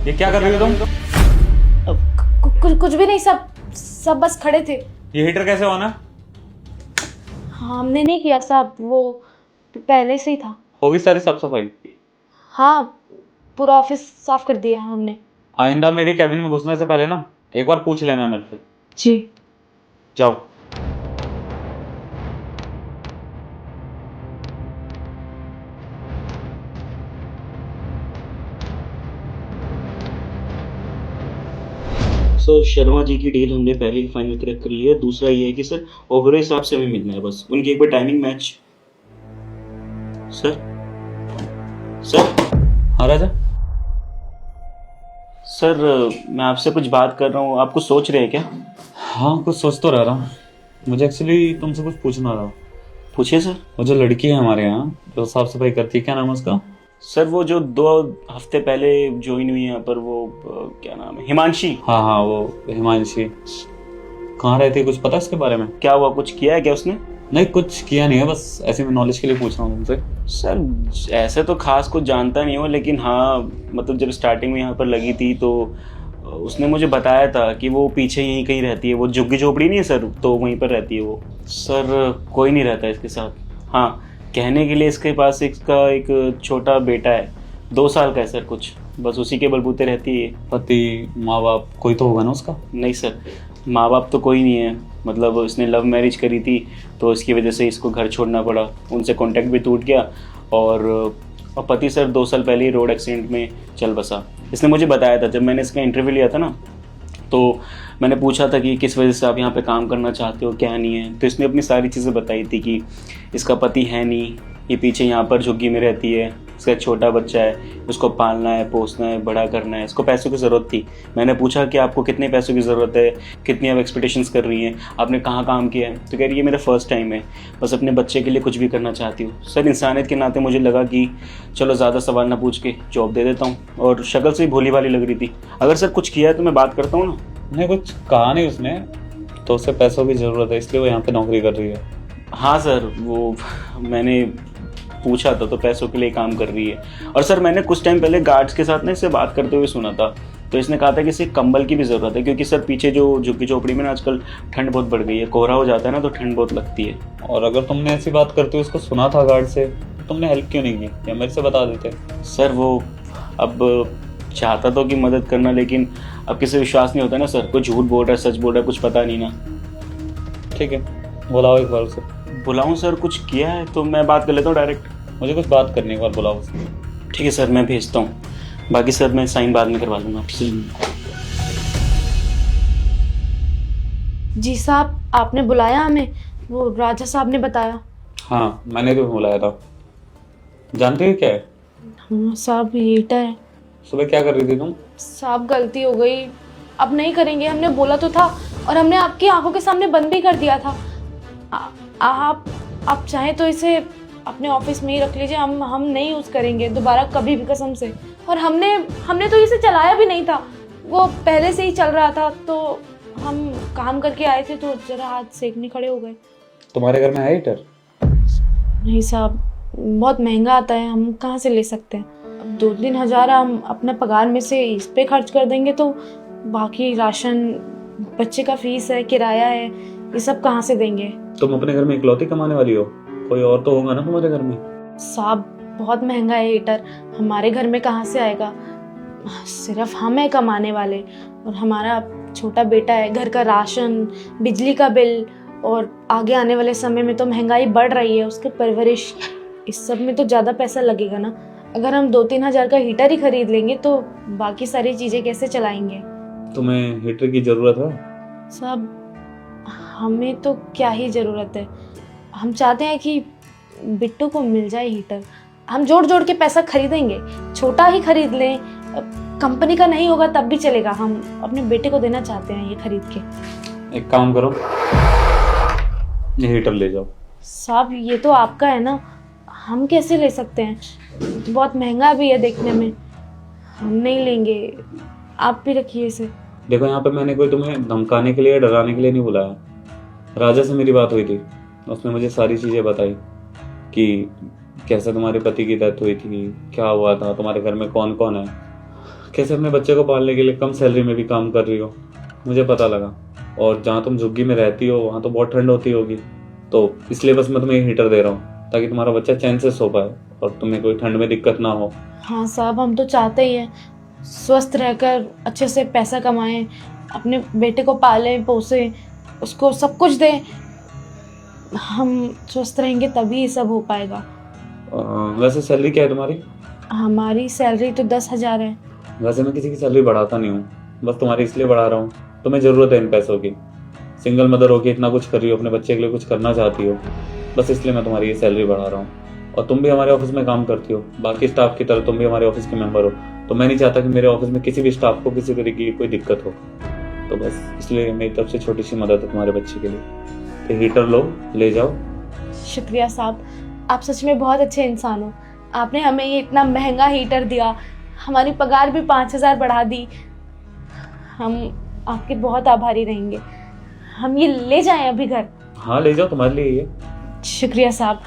ये क्या कर रही हो तुम? कुछ भी नहीं, सब सब बस खड़े थे। ये हीटर कैसे होना? हाँ, हमने नहीं किया साहब, वो पहले से ही था। होगी सारी साफ सफाई? हाँ, पूरा ऑफिस साफ कर दिया है हमने। आइंदा मेरी कैबिन में घुसने से पहले ना एक बार पूछ लेना मेरे से। जी। जाओ। सर शर्मा जी की डील हमने पहले ही फाइनल क्रैक कर लिया है। दूसरा ये है कि सर ओवरऑल हिसाब से हमें मिलना है, बस उनकी एक बार टाइमिंग मैच। सर सर हाँ राजा। सर मैं आपसे कुछ बात कर रहा हूँ, आप कुछ सोच रहे हैं क्या? हाँ कुछ सोच तो रहा था। मुझे एक्चुअली तुमसे कुछ पूछना था। पूछिए सर। वो जो लड़की है हमारे यहाँ जो साफ सफाई करती है, क्या नाम है उसका? सर वो जो 2 हफ्ते पहले ज्वाइन हुई यहाँ पर, वो क्या नाम है, हिमांशी। हाँ हाँ वो हिमांशी। कहाँ रहती है, कुछ पता है इसके बारे में? क्या हुआ, कुछ किया है क्या उसने? नहीं कुछ किया नहीं है, बस ऐसे मैं नॉलेज के लिए पूछ रहा हूँ तुमसे। सर ऐसे तो खास कुछ जानता नहीं हूँ, लेकिन हाँ मतलब जब स्टार्टिंग में यहाँ पर लगी थी तो उसने मुझे बताया था कि वो पीछे यहीं कहीं रहती है, वो झुग्गी झोपड़ी नहीं है सर, तो वहीं पर रहती है वो। सर कोई नहीं रहता इसके साथ। हाँ, कहने के लिए इसके पास इसका एक छोटा बेटा है, 2 साल का है सर, कुछ बस उसी के बलबूते रहती है। पति माँ बाप कोई तो होगा ना उसका? नहीं सर, माँ बाप तो कोई नहीं है, मतलब इसने लव मैरिज करी थी तो इसकी वजह से इसको घर छोड़ना पड़ा, उनसे कांटेक्ट भी टूट गया। और पति सर 2 साल पहले ही रोड एक्सीडेंट में चल बसा। इसने मुझे बताया था, जब मैंने इसका इंटरव्यू लिया था ना, तो मैंने पूछा था कि किस वजह से आप यहाँ पे काम करना चाहते हो, क्या नहीं है, तो इसने अपनी सारी चीज़ें बताई थी कि इसका पति है नहीं, ये पीछे यहाँ पर झुग्गी में रहती है, इसका एक छोटा बच्चा है, उसको पालना है, पोसना है, बड़ा करना है, इसको पैसों की ज़रूरत थी। मैंने पूछा कि आपको कितने पैसों की ज़रूरत है, कितनी आप एक्सपेक्टेशंस कर रही हैं, आपने कहाँ काम किया है, तो कह रही है मेरा फर्स्ट टाइम है, बस अपने बच्चे के लिए कुछ भी करना चाहती हूँ। सर इंसानियत के नाते मुझे लगा कि चलो ज़्यादा सवाल ना पूछ के जॉब दे देता हूँ, और शक्ल से ही भोली भाली लग रही थी। अगर सर कुछ किया है तो मैं बात करता हूँ ना। नहीं कुछ कहा नहीं उसने, तो उसे पैसों की ज़रूरत है इसलिए वो यहाँ पे नौकरी कर रही है। हाँ सर, वो मैंने पूछा था तो पैसों के लिए काम कर रही है। और सर मैंने कुछ टाइम पहले गार्ड्स के साथ ना इससे बात करते हुए सुना था, तो इसने कहा था कि इसे कंबल की भी ज़रूरत है, क्योंकि सर पीछे जो झुग्गी झोपड़ी में ना आजकल ठंड बहुत बढ़ गई है, कोहरा हो जाता है ना, तो ठंड बहुत लगती है। और अगर तुमने ऐसी बात करते हुए उसको सुना था गार्ड से, तो तुमने हेल्प क्यों नहीं की, या मेरे से बता देते? सर वो अब चाहता तो कि मदद करना, लेकिन अब किसी विश्वास नहीं होता ना सर, कोई झूठ बोल रहा है सच बोल रहा है कुछ पता नहीं ना। ठीक है बुलाओ एक बार उसे। बुलाऊं सर? कुछ किया है तो मैं बात कर लेता हूँ डायरेक्ट। मुझे कुछ बात करनी है, एक बार बुलाओ उसे। ठीक है सर, मैं भेजता हूँ, बाकी सर मैं साइन बाद में करवा लूँगा आपसे। जी साहब, आपने बुलाया हमें, वो राजा साहब ने बताया। हाँ मैंने तो बुलाया था। जानते हो क्या है? हाँ साहब, हीटर है। सुबह क्या कर रही थी तुम? साहब गलती हो गई, अब नहीं करेंगे, हमने बोला तो था, और हमने आपकी आंखों के सामने बंद भी कर दिया था। आप चाहें तो इसे अपने ऑफिस में ही रख लीजिए, हम नहीं यूज़ करेंगे दोबारा कभी भी, कसम से। और हमने तो इसे चलाया भी नहीं था, वो पहले से ही चल रहा था, तो हम काम करके आए थे तो जरा हाथ सेकने खड़े हो गए। तुम्हारे घर में है हीटर? नहीं साहब, बहुत महंगा आता है, हम कहाँ से ले सकते हैं। अब 2-3 हज़ार हम अपने पगार में से इस पे खर्च कर देंगे, तो बाकी राशन, बच्चे का फीस है, किराया है, ये सब कहाँ से देंगे। तुम अपने घर में इकलौती कमाने वाली हो, कोई और तो होगा ना तुम्हारे घर में? साहब बहुत महंगा है हीटर, हमारे घर में कहाँ से आएगा, सिर्फ हम हैं कमाने वाले, और हमारा छोटा बेटा है, घर का राशन, बिजली का बिल, और आगे आने वाले समय में तो महंगाई बढ़ रही है, उसकी परवरिश, इस सब में तो ज़्यादा पैसा लगेगा ना। अगर हम 2-3 हज़ार का हीटर ही खरीद लेंगे तो बाकी सारी चीज़ें कैसे चलाएंगे। तुम्हें हीटर की ज़रूरत है? साहब हमें तो क्या ही ज़रूरत है, हम चाहते हैं कि बिट्टू को मिल जाए हीटर, हम जोड़ जोड़ के पैसा खरीदेंगे, छोटा ही खरीद लें, कंपनी का नहीं होगा तब भी चलेगा, हम अपने बेटे को देना चाहते हैं ये खरीद के। एक काम करो, ये हीटर ले जाओ। साहब ये तो आपका है ना, हम कैसे ले सकते हैं, बहुत महंगा भी है देखने में, हम नहीं लेंगे, आप भी रखिए इसे। देखो यहाँ पे मैंने कोई तुम्हें धमकाने के लिए, डराने के लिए नहीं बुलाया। राजा से मेरी बात हुई थी, उसने मुझे सारी चीज़ें बताई कि कैसे तुम्हारे पति की डेथ हुई थी, क्या हुआ था, तुम्हारे घर में कौन कौन है। कैसे अपने बच्चे को पालने के लिए कम सैलरी में भी काम कर रही हो, मुझे पता लगा। और जहाँ तुम झुग्गी में रहती हो वहाँ तो बहुत ठंड होती होगी, तो इसलिए बस मैं तुम्हें हीटर दे रहा हूँ ताकि तुम्हारा बच्चा चैन से सो पाए और तुम्हें कोई ठंड में दिक्कत ना हो। हाँ साहब, हम तो चाहते ही हैं स्वस्थ रहकर अच्छे से पैसा कमाएं, अपने बेटे को पालें पोसें, उसको सब कुछ दें। हम स्वस्थ रहेंगे तभी ये सब हो पाएगा। वैसे सैलरी क्या है तुम्हारी? हमारी सैलरी तो 10,000 है। वैसे मैं किसी की सैलरी बढ़ाता नहीं हूँ, बस तुम्हारी इसलिए बढ़ा रहा हूँ, तुम्हें ज़रूरत है इन पैसों की। सिंगल मदर होके इतना कुछ कर रही हो, अपने बच्चे के लिए कुछ करना चाहती हो, बस इसलिए मैं तुम्हारी ये सैलरी बढ़ा रहा हूँ। और तुम भी हमारे ऑफिस में काम करती हो, बाकी स्टाफ की तरह तुम भी हमारे ऑफिस के मेंबर हो, तो मैं नहीं चाहता कि मेरे ऑफिस में किसी भी स्टाफ को किसी तरीके की कोई दिक्कत हो। तो बस इसलिए मेरी तरफ से छोटी सी मदद है तुम्हारे बच्चे के लिए। तो हीटर लो, ले जाओ। शुक्रिया साहब, आप सच में बहुत अच्छे इंसान हो। आपने हमें ये इतना महंगा हीटर दिया, हमारी पगार भी 5,000 बढ़ा दी। हम आपके बहुत आभारी रहेंगे। हम ये ले जाएं अभी घर? हाँ ले जाओ, तुम्हारे लिए ये। शुक्रिया साहब।